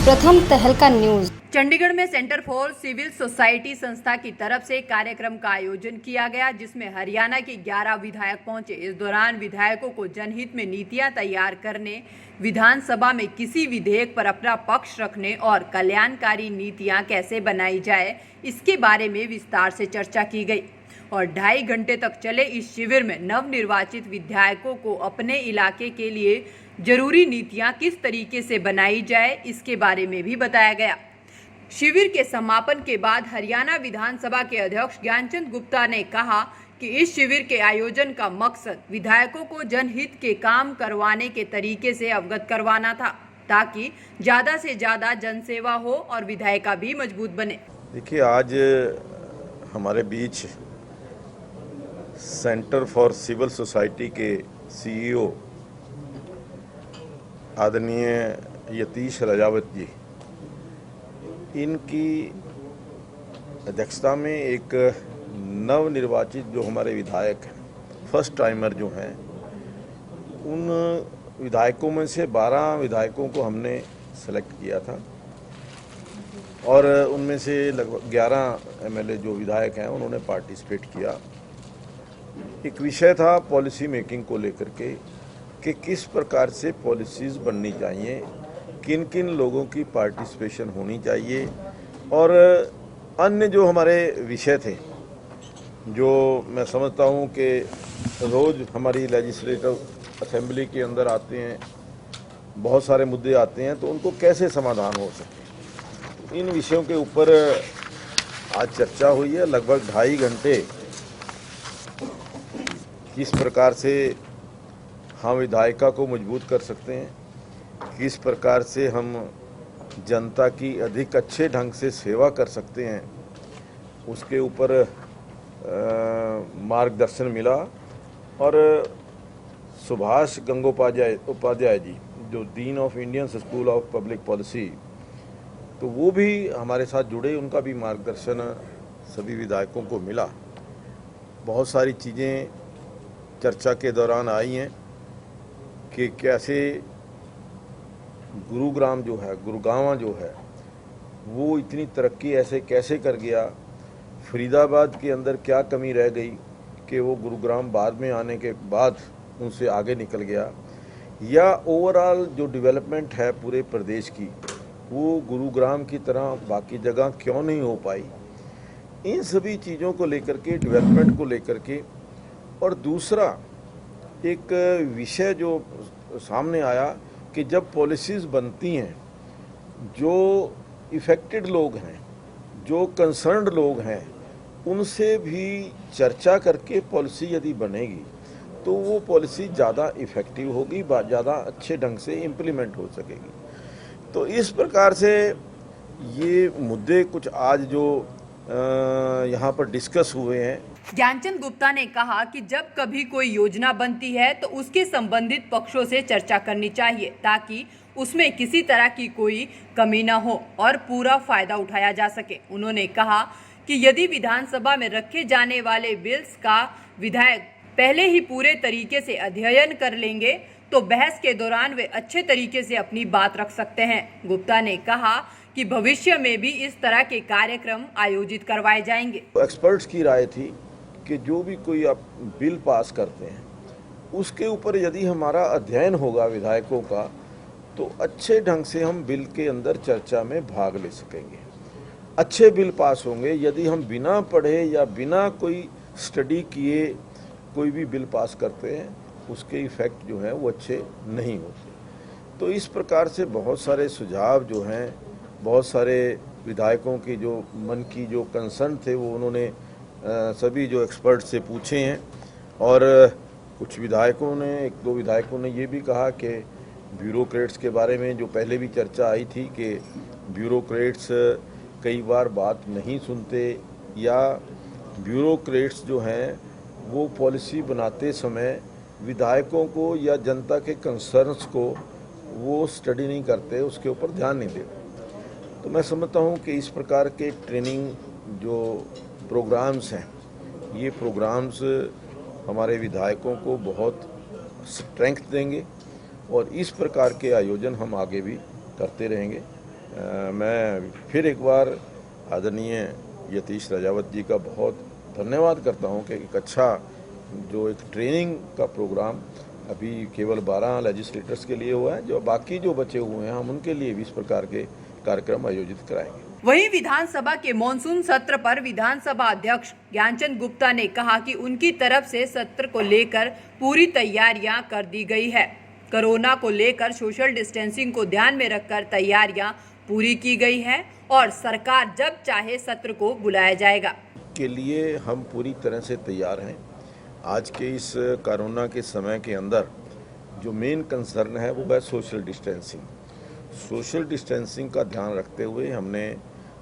प्रथम तहलका न्यूज। चंडीगढ़ में सेंटर फॉर सिविल सोसाइटी संस्था की तरफ से कार्यक्रम का आयोजन किया गया, जिसमें हरियाणा के 11 विधायक पहुंचे। इस दौरान विधायकों को जनहित में नीतियां तैयार करने, विधानसभा में किसी विधेयक पर अपना पक्ष रखने और कल्याणकारी नीतियां कैसे बनाई जाए, इसके बारे में विस्तार से चर्चा की गई। और 2.5 घंटे तक चले इस शिविर में नवनिर्वाचित विधायकों को अपने इलाके के लिए जरूरी नीतियां किस तरीके से बनाई जाए, इसके बारे में भी बताया गया। शिविर के समापन के बाद हरियाणा विधानसभा के अध्यक्ष ज्ञानचंद गुप्ता ने कहा कि इस शिविर के आयोजन का मकसद विधायकों को जनहित के काम करवाने के तरीके से अवगत करवाना था, ताकि ज़्यादा से ज़्यादा जनसेवा हो और विधायिका भी मजबूत बने। देखिए, आज हमारे बीच सेंटर फॉर सिविल सोसाइटी के सीईओ आदरणीय यतीश राजावत जी, इनकी अध्यक्षता में एक नवनिर्वाचित जो हमारे विधायक हैं, फर्स्ट टाइमर जो हैं, उन विधायकों में से 12 विधायकों को हमने सेलेक्ट किया था और उनमें से लगभग 11 एमएलए जो विधायक हैं उन्होंने पार्टिसिपेट किया। एक विषय था पॉलिसी मेकिंग को लेकर के कि किस प्रकार से पॉलिसीज़ बननी चाहिए, किन किन लोगों की पार्टिसिपेशन होनी चाहिए, और अन्य जो हमारे विषय थे जो मैं समझता हूँ कि रोज़ हमारी लेजिस्लेटिव असेंबली के अंदर आते हैं, बहुत सारे मुद्दे आते हैं, तो उनको कैसे समाधान हो सके, इन विषयों के ऊपर आज चर्चा हुई है। लगभग 2.5 घंटे किस प्रकार से हम विधायिका को मजबूत कर सकते हैं, किस प्रकार से हम जनता की अधिक अच्छे ढंग से सेवा कर सकते हैं, उसके ऊपर मार्गदर्शन मिला। और सुभाष गंगोपाध्याय जी, जो dean of Indian school of public policy, तो वो भी हमारे साथ जुड़े, उनका भी मार्गदर्शन सभी विधायकों को मिला। बहुत सारी चीज़ें चर्चा के दौरान आई हैं कि कैसे गुरुग्राम जो है, गुरुगांव जो है, वो इतनी तरक्की ऐसे कैसे कर गया, फरीदाबाद के अंदर क्या कमी रह गई कि वो गुरुग्राम बाद में आने के बाद उनसे आगे निकल गया, या ओवरऑल जो डेवलपमेंट है पूरे प्रदेश की, वो गुरुग्राम की तरह बाकी जगह क्यों नहीं हो पाई। इन सभी चीज़ों को लेकर के, डेवलपमेंट को लेकर के, और दूसरा एक विषय जो सामने आया कि जब पॉलिसीज़ बनती हैं, जो इफ़ेक्टेड लोग हैं, जो कंसर्न्ड लोग हैं, उनसे भी चर्चा करके पॉलिसी यदि बनेगी तो वो पॉलिसी ज़्यादा इफ़ेक्टिव होगी, ज़्यादा अच्छे ढंग से इम्प्लीमेंट हो सकेगी। तो इस प्रकार से ये मुद्दे कुछ आज जो यहाँ पर डिस्कस हुए हैं। ज्ञानचंद गुप्ता ने कहा कि जब कभी कोई योजना बनती है तो उसके संबंधित पक्षों से चर्चा करनी चाहिए, ताकि उसमें किसी तरह की कोई कमी न हो और पूरा फायदा उठाया जा सके। उन्होंने कहा कि यदि विधानसभा में रखे जाने वाले बिल्स का विधायक पहले ही पूरे तरीके से अध्ययन कर लेंगे तो बहस के दौरान वे अच्छे तरीके से अपनी बात रख सकते हैं। गुप्ता ने कहा कि भविष्य में भी इस तरह के कार्यक्रम आयोजित करवाए जाएंगे। एक्सपर्ट्स की राय थी कि जो भी कोई आप बिल पास करते हैं, उसके ऊपर यदि हमारा अध्ययन होगा विधायकों का, तो अच्छे ढंग से हम बिल के अंदर चर्चा में भाग ले सकेंगे, अच्छे बिल पास होंगे। यदि हम बिना पढ़े या बिना कोई स्टडी किए कोई भी बिल पास करते हैं, उसके इफ़ेक्ट जो है वो अच्छे नहीं होते। तो इस प्रकार से बहुत सारे सुझाव जो हैं, बहुत सारे विधायकों की जो मन की जो कंसर्न थे, वो उन्होंने सभी जो एक्सपर्ट से पूछे हैं। और कुछ विधायकों ने, 1-2 विधायकों ने ये भी कहा कि ब्यूरोक्रेट्स के बारे में जो पहले भी चर्चा आई थी कि ब्यूरोक्रेट्स कई बार बात नहीं सुनते, या ब्यूरोक्रेट्स जो हैं वो पॉलिसी बनाते समय विधायकों को या जनता के कंसर्न्स को वो स्टडी नहीं करते, उसके ऊपर ध्यान नहीं देते। तो मैं समझता हूँ कि इस प्रकार के ट्रेनिंग जो प्रोग्राम्स हैं, ये प्रोग्राम्स हमारे विधायकों को बहुत स्ट्रेंथ देंगे और इस प्रकार के आयोजन हम आगे भी करते रहेंगे। मैं फिर एक बार आदरणीय यतीश राजावत जी का बहुत धन्यवाद करता हूं कि एक अच्छा जो एक ट्रेनिंग का प्रोग्राम अभी केवल 12 लेजिस्लेटर्स के लिए हुआ है, जो बाकी जो बचे हुए हैं हम उनके लिए भी इस प्रकार के कार्यक्रम आयोजित कराएंगे। वहीं विधानसभा के मॉनसून सत्र पर विधानसभा अध्यक्ष ज्ञानचंद गुप्ता ने कहा कि उनकी तरफ से सत्र को लेकर पूरी तैयारियां कर दी गई है। कोरोना को लेकर सोशल डिस्टेंसिंग को ध्यान में रखकर तैयारियां पूरी की गई है और सरकार जब चाहे सत्र को बुलाया जाएगा। के लिए हम पूरी तरह से तैयार हैं। आज के इस कोरोना के समय के अंदर जो मेन कंसर्न है वो है सोशल डिस्टेंसिंग। सोशल डिस्टेंसिंग का ध्यान रखते हुए हमने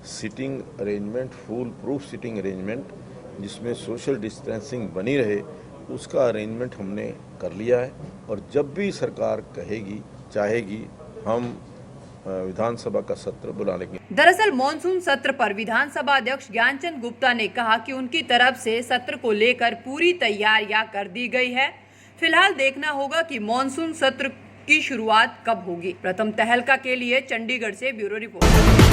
sitting arrangement, full proof sitting arrangement जिसमें सोशल डिस्टेंसिंग बनी रहे, उसका अरेंजमेंट हमने कर लिया है और जब भी सरकार कहेगी चाहेगी हम विधानसभा का सत्र बुला लेंगे। दरअसल मॉनसून सत्र पर विधानसभा अध्यक्ष ज्ञानचंद गुप्ता ने कहा कि उनकी तरफ से सत्र को लेकर पूरी तैयारियां कर दी गई है। फिलहाल देखना होगा कि मॉनसून सत्र की शुरुआत कब होगी। प्रथम तहलका के लिए चंडीगढ़ से ब्यूरो रिपोर्ट।